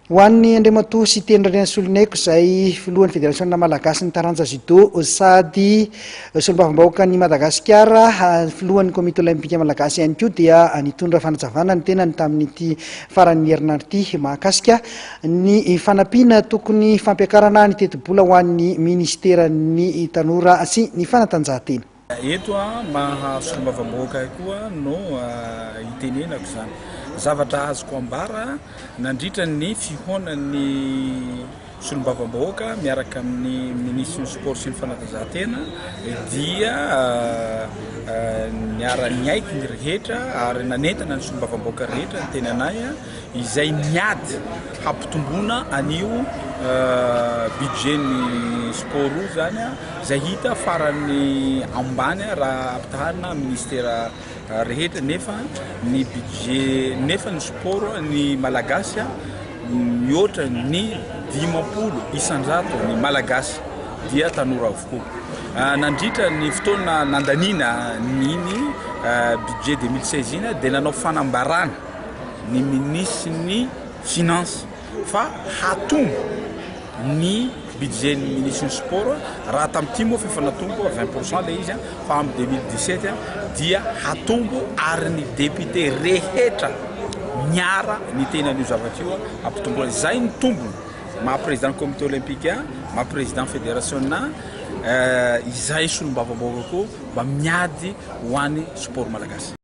Ho an'ny Andriamatoa sy Tendreny Soloneko izay filohan'ny Federationna Malagasy ny taranja judo sady solombavambahoaka ny Madagasikara filohan'ny komite olympique malagasy ihany koa dia nitondra fanazavana ny tenany tamin'ity faran'ny herinandro ity mahakasika ny fanampiana tokony fampiakarana ny teti-bola ho an'ny ministeran'ny tanora sy ny fanatanjahantena. Eto maha solombavambahoaka koa no itenenako zany zavatra azoko ambara nandritra ny fihoanan'ny solombavambahoaka miaraka amin'ny ministre ny sport sy ny fanatanjahantena dia niara-niaiky ny rehetra ary nanentana ny solombavambahoaka rehetra ny tenanay izay miady hampitomboana anio budget ny sport io zany izay hita farany ambany raha ampitaharina ministera rehetra nefa ny budget nefa ny sport ny malagasy mihoatra ny 50 isanjato ny malagasy dia tanora avokoa. Nandritra ny fotoana nandaniana niny budget 2016 iny dia nanao fanambarana ny ministre ny finance fa hatombo ny budget ny ministre ny sport raha tamin'ity moa fa natombo 20% le izy fa amin'ny 2017 dia hatombo ary ny député rehetra miara ny tenan'io zavatra io ampitomboana izay ny tombony maha président comité olympique maha président fédération izay solombavambahoaka koa mba miady ho an'ny sport malagasy.